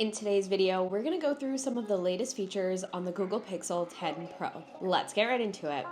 In today's video, we're going to go through some of the latest features on the Google Pixel 10 Pro. Let's get right into it.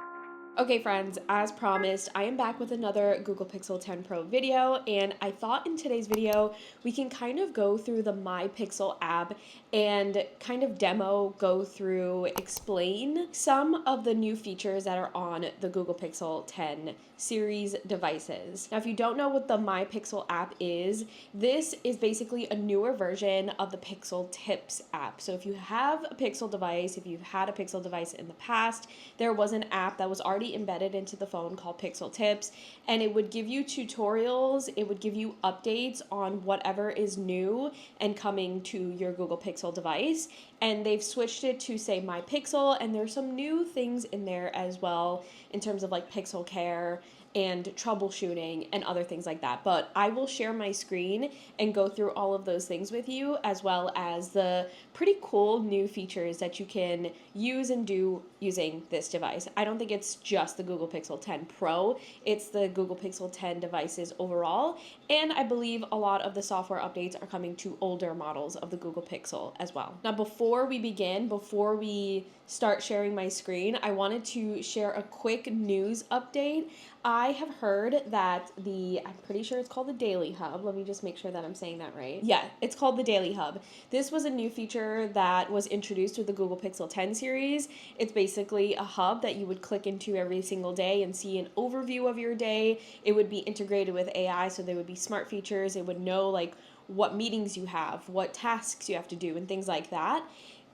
Okay friends, as promised, I am back with another Google Pixel 10 Pro video, and I thought in today's video we can kind of go through the My Pixel app and kind of go through, explain some of the new features that are on the Google Pixel 10 series devices. Now, if you don't know what the My Pixel app is, this is basically a newer version of the Pixel Tips app. So if you have a Pixel device, if you've had a Pixel device in the past, there was an app that was already embedded into the phone called Pixel Tips, and it would give you tutorials, it would give you updates on whatever is new and coming to your Google Pixel device. And they've switched it to say My Pixel, and there's some new things in there as well in terms of like Pixel Care and troubleshooting and other things like that. But I will share my screen and go through all of those things with you, as well as the pretty cool new features that you can use and do using this device. I don't think it's just the Google Pixel 10 Pro, it's the Google Pixel 10 devices overall, and I believe a lot of the software updates are coming to older models of the Google Pixel as well. Now, before we start sharing my screen, I wanted to share a quick news update. I have heard that I'm pretty sure it's called the Daily Hub. Let me just make sure that I'm saying that right. Yeah, it's called the Daily Hub. This was a new feature that was introduced with the Google Pixel 10 series. It's basically a hub that you would click into every single day and see an overview of your day. It would be integrated with AI, so there would be smart features. It would know like what meetings you have, what tasks you have to do, and things like that.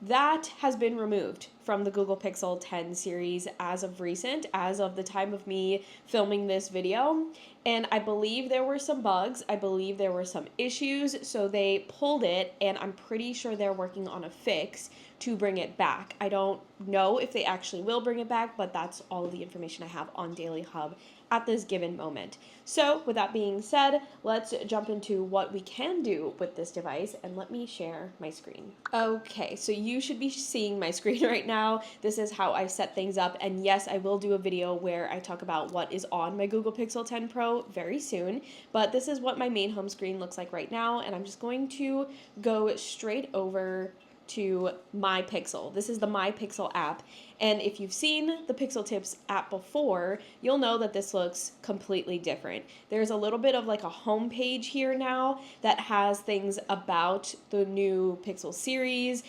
That has been removed from the Google Pixel 10 series as of recent, as of the time of me filming this video. And I believe there were some bugs, I believe there were some issues, so they pulled it, and I'm pretty sure they're working on a fix to bring it back. I don't know if they actually will bring it back, but that's all of the information I have on Daily Hub at this given moment. So with that being said, let's jump into what we can do with this device, and let me share my screen. Okay, so you should be seeing my screen right now. This is how I set things up, and yes, I will do a video where I talk about what is on my Google Pixel 10 Pro very soon, but this is what my main home screen looks like right now, and I'm just going to go straight over to My Pixel. This is the My Pixel app, and if you've seen the Pixel Tips app before, you'll know that this looks completely different. There's a little bit of like a home page here now that has things about the new Pixel series.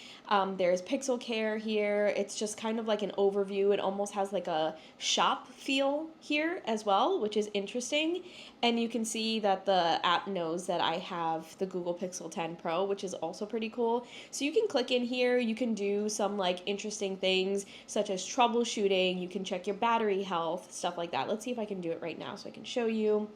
There's Pixel Care here. It's just kind of like an overview. It almost has like a shop feel here as well, which is interesting. And you can see that the app knows that I have the Google Pixel 10 Pro, which is also pretty cool. So you can click in here, you can do some like interesting things such as troubleshooting, you can check your battery health, stuff like that. Let's see if I can do it right now so I can show you.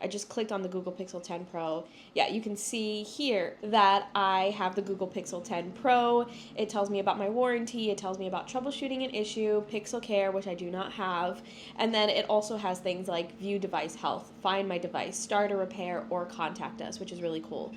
I just clicked on the Google Pixel 10 Pro. Yeah, you can see here that I have the Google Pixel 10 Pro. It tells me about my warranty, it tells me about troubleshooting an issue, Pixel Care, which I do not have, and then it also has things like view device health, find my device, start a repair, or contact us, which is really cool.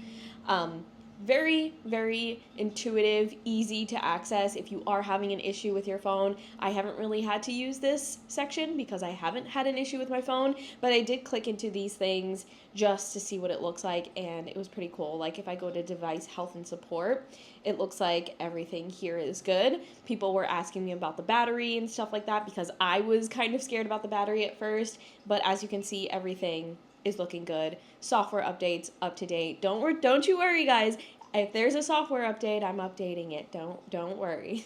Very, very intuitive, easy to access if you are having an issue with your phone. I haven't really had to use this section because I haven't had an issue with my phone, but I did click into these things just to see what it looks like, and it was pretty cool. Like if I go to device health and support, it looks like everything here is good. People were asking me about the battery and stuff like that because I was kind of scared about the battery at first, but as you can see, everything is looking good. Software updates up to date. Don't you worry, guys. If there's a software update, I'm updating it. Don't worry.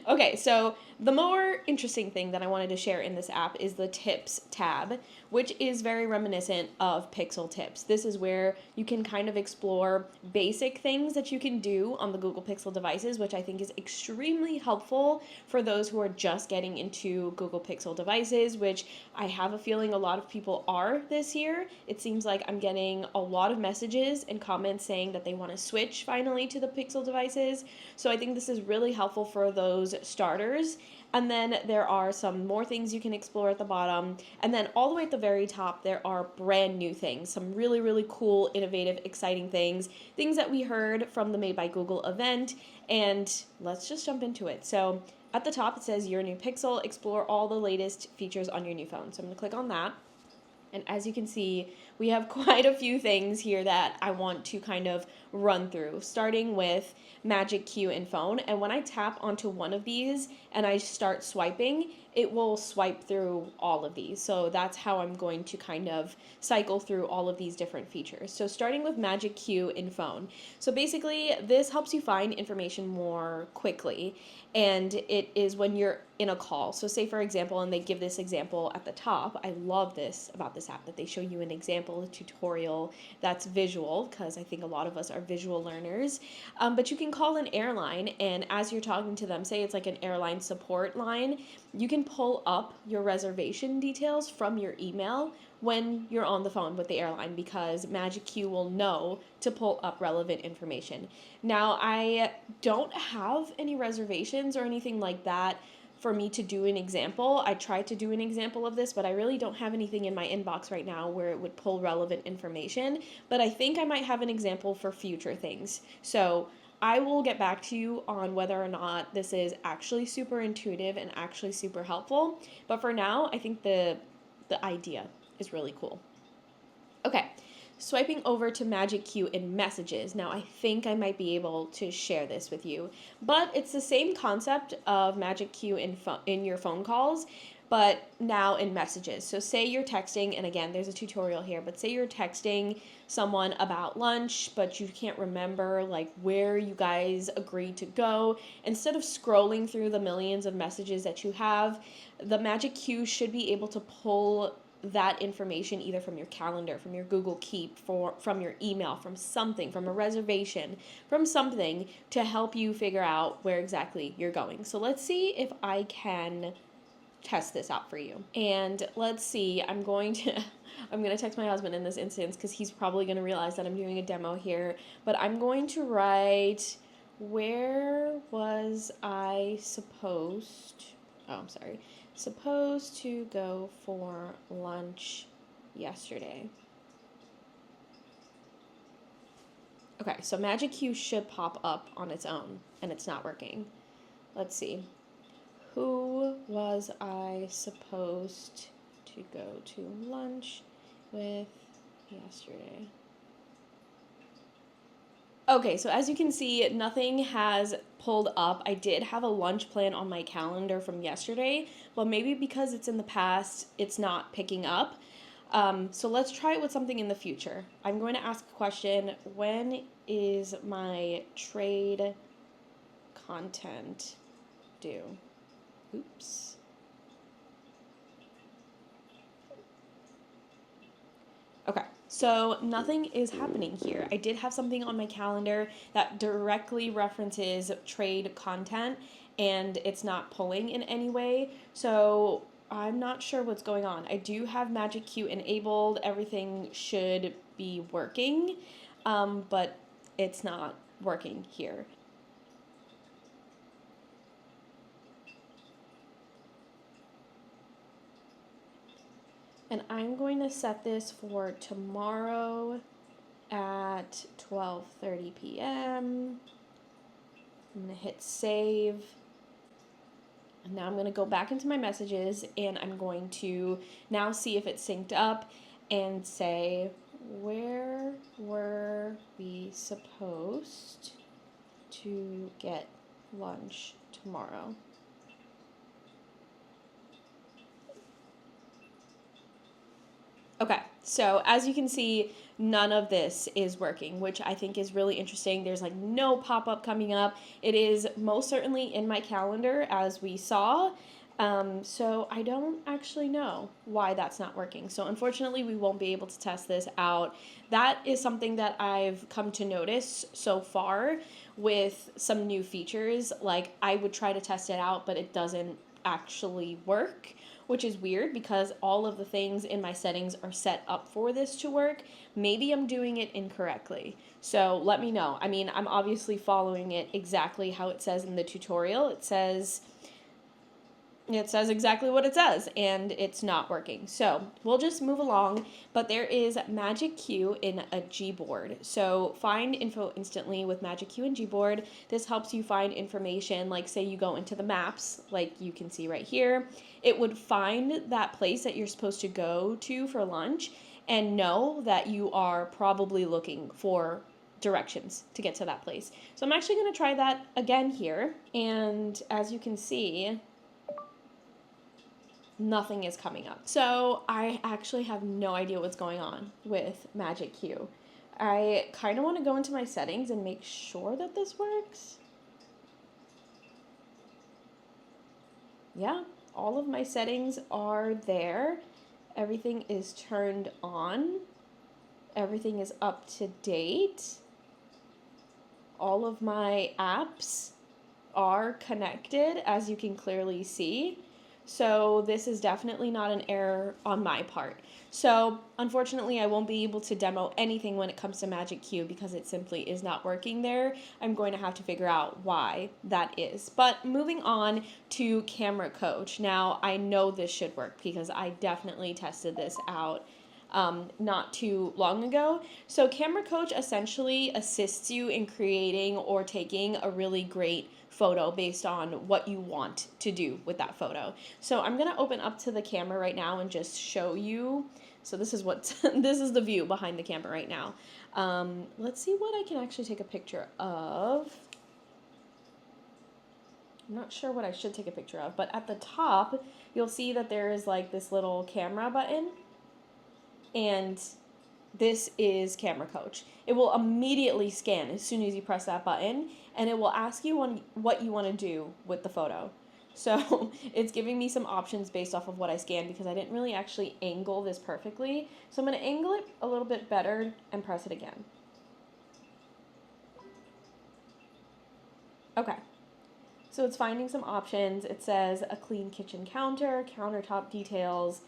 Okay, so the more interesting thing that I wanted to share in this app is the Tips tab, which is very reminiscent of Pixel Tips. This is where you can kind of explore basic things that you can do on the Google Pixel devices, which I think is extremely helpful for those who are just getting into Google Pixel devices, which I have a feeling a lot of people are this year. It seems like I'm getting a lot of messages and comments saying that they want to switch finally to the Pixel devices. So I think this is really helpful for those starters. And then there are some more things you can explore at the bottom. And then all the way at the very top, there are brand new things, some really, really cool, innovative, exciting things that we heard from the Made by Google event. And let's just jump into it. So at the top, it says your new Pixel, explore all the latest features on your new phone. So I'm going to click on that. And as you can see, we have quite a few things here that I want to kind of run through, starting with Magic Queue in phone. And when I tap onto one of these and I start swiping, it will swipe through all of these. So that's how I'm going to kind of cycle through all of these different features. So starting with Magic Queue in phone. So basically, this helps you find information more quickly. And it is when you're in a call. So say, for example, and they give this example at the top. I love this about this app, that they show you an example, a tutorial that's visual, because I think a lot of us are visual learners. But you can call an airline, and as you're talking to them, say it's like an airline support line, you can pull up your reservation details from your email when you're on the phone with the airline, because Magic Queue will know to pull up relevant information. Now, I don't have any reservations or anything like that for me to do an example. I tried to do an example of this, but I really don't have anything in my inbox right now where it would pull relevant information. But I think I might have an example for future things. So I will get back to you on whether or not this is actually super intuitive and actually super helpful. But for now, I think the idea is really cool. Okay, swiping over to Magic Queue in Messages. Now, I think I might be able to share this with you, but it's the same concept of Magic Queue in your phone calls, but now in Messages. So say you're texting, and again, there's a tutorial here, but say you're texting someone about lunch, but you can't remember like where you guys agreed to go. Instead of scrolling through the millions of messages that you have, the Magic Queue should be able to pull that information either from your calendar, from your Google Keep, from your email, from something, from a reservation, from something to help you figure out where exactly you're going. So let's see if I can test this out for you. And let's see, I'm going to text my husband in this instance because he's probably going to realize that I'm doing a demo here, but I'm going to write, where was I supposed to go for lunch yesterday. Okay, so Magic Queue should pop up on its own, and it's not working. Let's see. Who was I supposed to go to lunch with yesterday? Okay, so as you can see, nothing has pulled up. I did have a lunch plan on my calendar from yesterday, but maybe because it's in the past, it's not picking up. So let's try it with something in the future. I'm going to ask a question. When is my trade content due? Oops. Okay, so nothing is happening here. I did have something on my calendar that directly references trade content, and it's not pulling in any way. So I'm not sure what's going on. I do have Magic Queue enabled. Everything should be working, but it's not working here. And I'm going to set this for tomorrow at 12:30 p.m. I'm going to hit save. And now I'm going to go back into my messages, and I'm going to now see if it's synced up and say, where were we supposed to get lunch tomorrow? Okay, so as you can see, none of this is working, which I think is really interesting. There's like no pop-up coming up. It is most certainly in my calendar, as we saw. So I don't actually know why that's not working. So unfortunately, we won't be able to test this out. That is something that I've come to notice so far with some new features. Like, I would try to test it out, but it doesn't actually work, which is weird because all of the things in my settings are set up for this to work. Maybe I'm doing it incorrectly. So let me know. I mean, I'm obviously following it exactly how it says in the tutorial. It says exactly what it says, and it's not working. So we'll just move along, but there is Magic Queue in a Gboard. So find info instantly with Magic Queue and Gboard. This helps you find information, like say you go into the maps, like you can see right here. It would find that place that you're supposed to go to for lunch, and know that you are probably looking for directions to get to that place. So I'm actually going to try that again here, and as you can see, nothing is coming up. So I actually have no idea what's going on with Magic Q. I kind of want to go into my settings and make sure that this works. Yeah, all of my settings are there. Everything is turned on. Everything is up to date. All of my apps are connected, as you can clearly see. So this is definitely not an error on my part. So unfortunately, I won't be able to demo anything when it comes to Magic Q because it simply is not working there. I'm going to have to figure out why that is. But moving on to Camera Coach. Now, I know this should work because I definitely tested this out not too long ago. So Camera Coach essentially assists you in creating or taking a really great photo based on what you want to do with that photo. So I'm going to open up to the camera right now and just show you. So this is what this is the view behind the camera right now. Let's see what I can actually take a picture of. I'm not sure what I should take a picture of, but at the top you'll see that there is like this little camera button, and this is Camera Coach. It will immediately scan as soon as you press that button, and it will ask you what you want to do with the photo. So it's giving me some options based off of what I scanned because I didn't really actually angle this perfectly. So I'm going to angle it a little bit better and press it again. Okay. So it's finding some options. It says a clean kitchen counter, countertop details,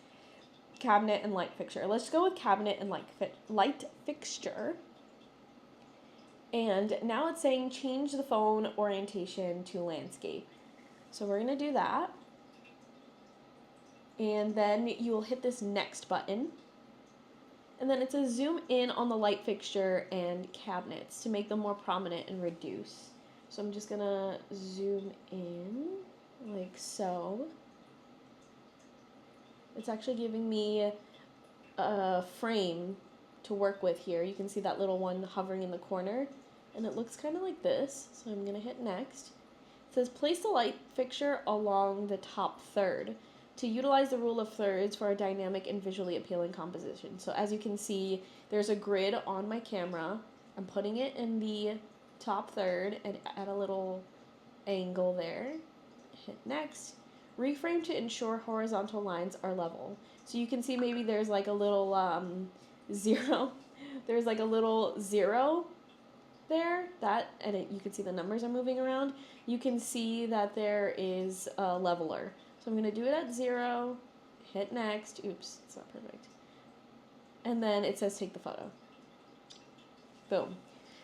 cabinet and light fixture. Let's go with cabinet and light fixture. And now it's saying change the phone orientation to landscape. So we're going to do that. And then you will hit this next button. And then it says zoom in on the light fixture and cabinets to make them more prominent and reduce. So I'm just going to zoom in like so. It's actually giving me a frame to work with here. You can see that little one hovering in the corner, and it looks kind of like this. So I'm going to hit next. It says place the light fixture along the top third to utilize the rule of thirds for a dynamic and visually appealing composition. So as you can see, there's a grid on my camera. I'm putting it in the top third and at a little angle there. Hit next. Reframe to ensure horizontal lines are level. So you can see maybe there's like a little zero. There's like a little zero there, you can see the numbers are moving around. You can see that there is a leveler. So I'm going to do it at 0, hit next. Oops, it's not perfect. And then it says take the photo. Boom.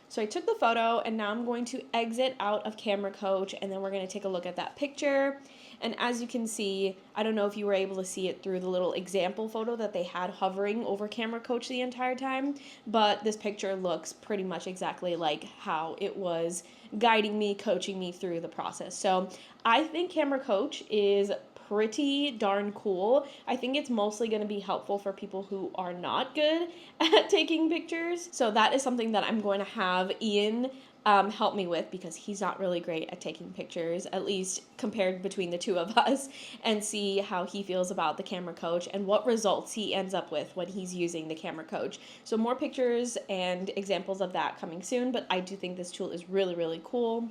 So I took the photo, and now I'm going to exit out of Camera Coach, and then we're going to take a look at that picture. And as you can see, I don't know if you were able to see it through the little example photo that they had hovering over Camera Coach the entire time, but this picture looks pretty much exactly like how it was guiding me, coaching me through the process. So I think Camera Coach is pretty darn cool. I think it's mostly going to be helpful for people who are not good at taking pictures. So that is something that I'm going to have Ian help me with because he's not really great at taking pictures, at least compared between the two of us, and see how he feels about the Camera Coach and what results he ends up with when he's using the Camera Coach. So more pictures and examples of that coming soon, but I do think this tool is really, really cool.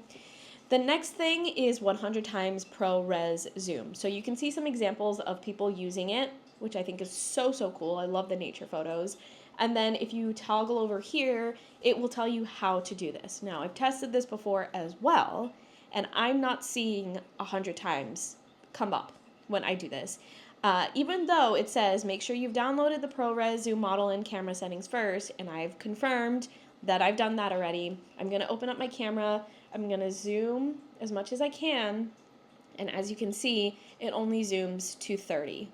The next thing is 100 times ProRes zoom. So you can see some examples of people using it, which I think is so, so cool. I love the nature photos. And then if you toggle over here, it will tell you how to do this. Now, I've tested this before as well, and I'm not seeing 100 times come up when I do this. Even though it says make sure you've downloaded the ProRes zoom model and camera settings first, and I've confirmed that I've done that already. I'm going to open up my camera. I'm going to zoom as much as I can, and as you can see, it only zooms to 30.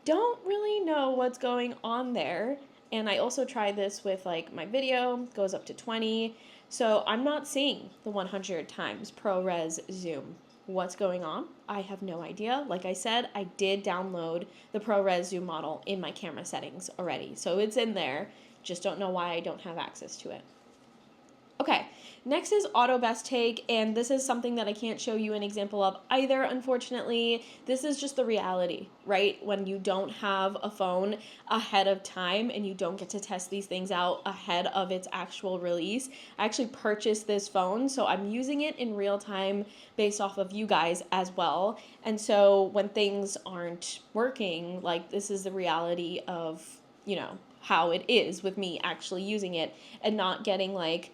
Don't really know what's going on there, and I also tried this with like my video, goes up to 20, so I'm not seeing the 100 times ProRes zoom what's going on. I have no idea. Like I said, I did download the ProRes zoom model in my camera settings already. So it's in there. Just don't know why I don't have access to it. Okay, next is auto best take, and this is something that I can't show you an example of either, unfortunately. This is just the reality, right? When you don't have a phone ahead of time and you don't get to test these things out ahead of its actual release. I actually purchased this phone, so I'm using it in real time based off of you guys as well. And so when things aren't working, like, this is the reality of, you know, how it is with me actually using it and not getting like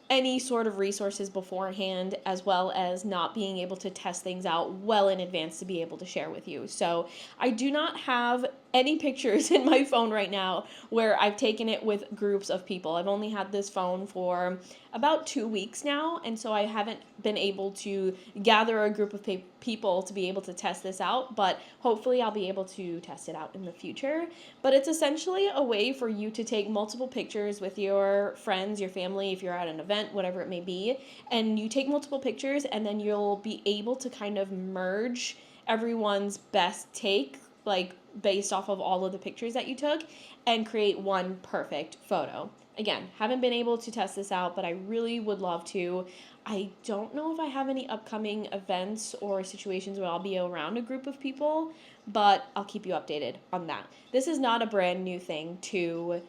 any sort of resources beforehand, as well as not being able to test things out well in advance to be able to share with you. So I do not have any pictures in my phone right now where I've taken it with groups of people. I've only had this phone for about 2 weeks now, and so I haven't been able to gather a group of people to be able to test this out, but hopefully I'll be able to test it out in the future. But it's essentially a way for you to take multiple pictures with your friends, your family, if you're at an event, whatever it may be, and you take multiple pictures, and then you'll be able to kind of merge everyone's best take, like based off of all of the pictures that you took, and create one perfect photo. Again, haven't been able to test this out, but I really would love to. I don't know if I have any upcoming events or situations where I'll be around a group of people, but I'll keep you updated on that. This is not a brand new thing to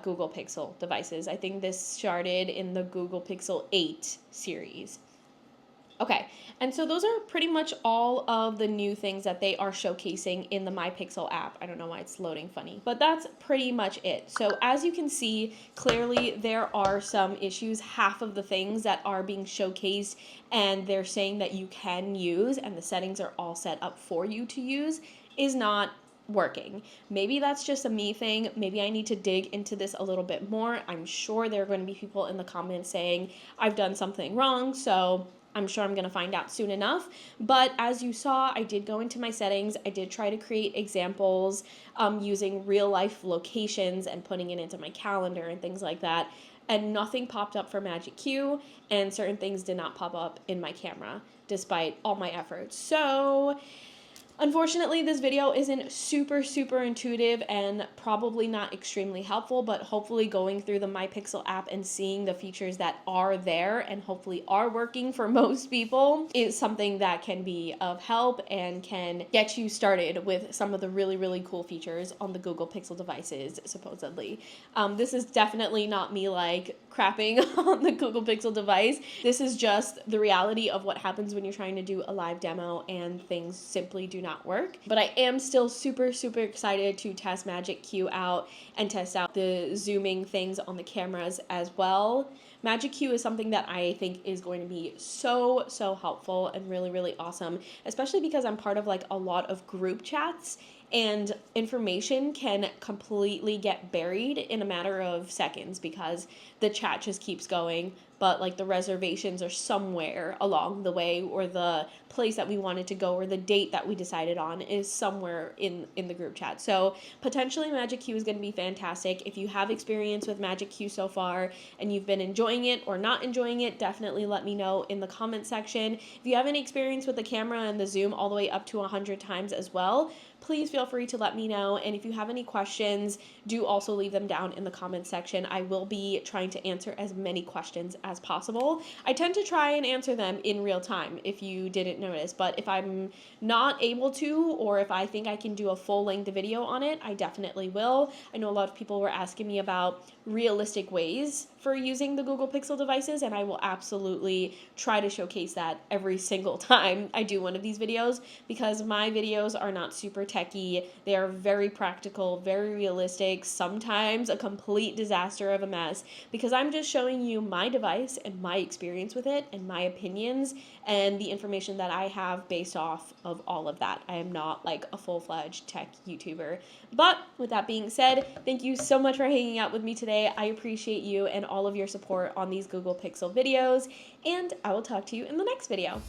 Google Pixel devices. I think this started in the Google Pixel 8 series. Okay, and so those are pretty much all of the new things that they are showcasing in the My Pixel app. I don't know why it's loading funny, but that's pretty much it. So as you can see, clearly there are some issues. Half of the things that are being showcased and they're saying that you can use and the settings are all set up for you to use is not working. Maybe that's just a me thing. Maybe I need to dig into this a little bit more. I'm sure there are going to be people in the comments saying I've done something wrong, so I'm sure I'm going to find out soon enough. But as you saw, I did go into my settings. I did try to create examples using real life locations and putting it into my calendar and things like that. And nothing popped up for Magic Q, and certain things did not pop up in my camera despite all my efforts. So unfortunately, this video isn't super intuitive and probably not extremely helpful, but hopefully going through the My Pixel app and seeing the features that are there and hopefully are working for most people is something that can be of help and can get you started with some of the really cool features on the Google Pixel devices, supposedly. This is definitely not me like crapping on the Google Pixel device. This is just the reality of what happens when you're trying to do a live demo and things simply do not work. But I am still super excited to test Magic Q out and test out the zooming things on the cameras as well. Magic Q is something that I think is going to be so helpful and really awesome, especially because I'm part of like a lot of group chats and information can completely get buried in a matter of seconds because the chat just keeps going, but like the reservations are somewhere along the way, or the place that we wanted to go, or the date that we decided on is somewhere in the group chat. So potentially Magic Q is going to be fantastic. If you have experience with Magic Q so far and you've been enjoying it or not enjoying it, definitely let me know in the comment section. If you have any experience with the camera and the zoom all the way up to 100 times as well, please feel free to let me know. And if you have any questions, do also leave them down in the comments section. I will be trying to answer as many questions as possible. I tend to try and answer them in real time if you didn't notice, but if I'm not able to, or if I think I can do a full-length video on it, I definitely will. I know a lot of people were asking me about realistic ways for using the Google Pixel devices, and I will absolutely try to showcase that every single time I do one of these videos, because my videos are not super techy. They are very practical, very realistic, sometimes a complete disaster of a mess, because I'm just showing you my device and my experience with it and my opinions and the information that I have based off of all of that. I am not like a full-fledged tech YouTuber. But with that being said, thank you so much for hanging out with me today. I appreciate you and all of your support on these Google Pixel videos, and I will talk to you in the next video.